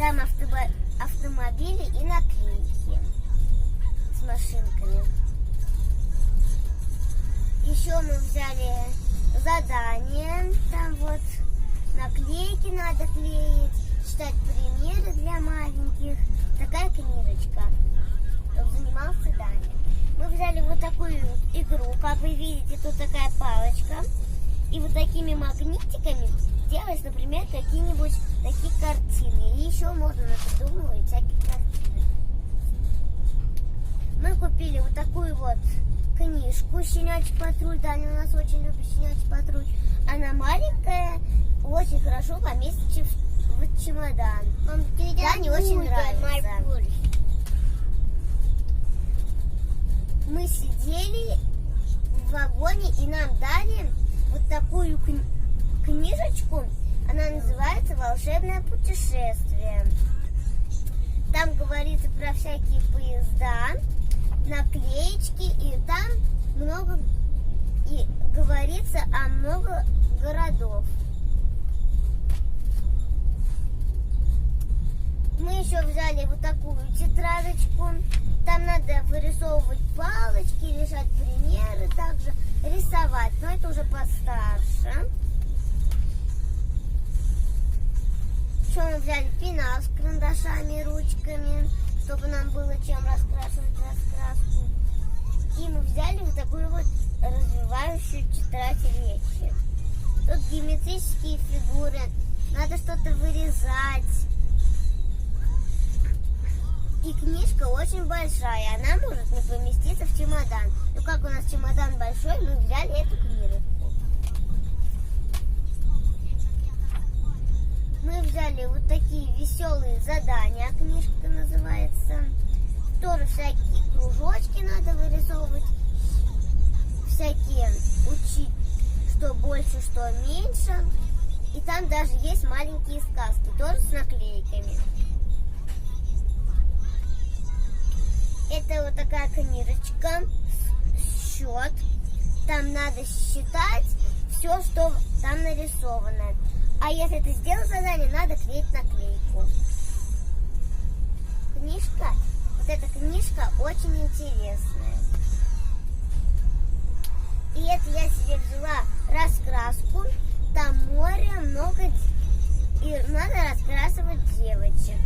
Там автомобили и наклейки с машинками. Еще мы взяли задание. Там вот наклейки надо клеить, читать примеры для маленьких. Такая книжечка, чтобы занимался Даня. Мы взяли вот такую игру, как вы видите, тут такая палочка. И вот такими магнитиками делать, например, какие-нибудь такие картины. И еще можно придумывать всякие картины. Мы купили вот такую вот книжку «Щенячий патруль». Даня у нас очень любит «Щенячий патруль». Она маленькая, очень хорошо поместится в чемодан. Дане очень нравится. Мы сидели в вагоне, и нам дали вот такую книжечку. Она называется «Волшебное путешествие». Там говорится про всякие поезда, наклеечки, и там много, и говорится о много городов. Мы еще взяли вот такую тетрадочку. Там надо вырисовывать палочки, решать примеры, также рисовать. Но это уже постарше. Еще мы взяли пенал с карандашами, ручками, чтобы нам было чем раскрашивать раскраску. И мы взяли вот такую вот развивающую тетрадь речи. Тут геометрические фигуры. Надо что-то вырезать. И книжка очень большая, она может не поместиться в чемодан. Но как у нас чемодан большой, мы взяли эту книжку. Мы взяли вот такие веселые задания, книжка называется. Тоже всякие кружочки надо вырисовывать, всякие учить, что больше, что меньше. И там даже есть маленькие сказки, тоже с наклейками. Это вот такая книжечка, счет. Там надо считать все, что там нарисовано. А если ты сделал задание, надо клеить наклейку. Книжка, вот эта книжка очень интересная. И это я себе взяла раскраску. Там море, много, и надо раскрасывать девочек.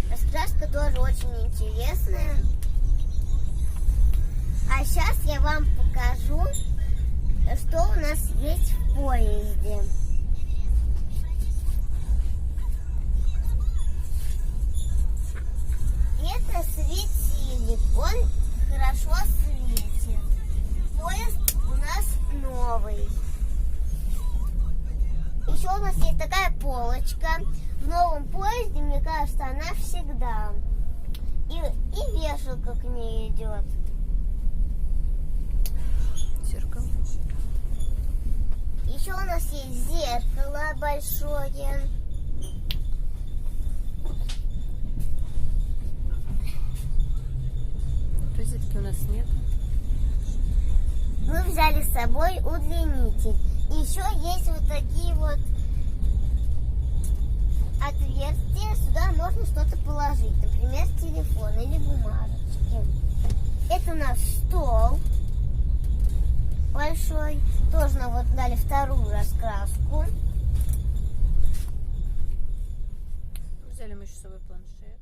Раскраска тоже очень интересная. А сейчас я вам покажу, что у нас есть в поезде. Это светильник, он хорошо светит. Поезд у нас новый. Еще у нас есть такая полочка. В новом поезде, мне кажется, она всегда. И вешалка к ней идет. Зеркало. Еще у нас есть зеркало большое. Розетки у нас нет. Мы взяли с собой удлинитель. И еще есть вот такие вот отверстия. Сюда можно что-то положить. Например, телефон или бумажечки. Это у нас стол большой. Тоже нам вот дали вторую раскраску. Взяли мы еще с собой планшет.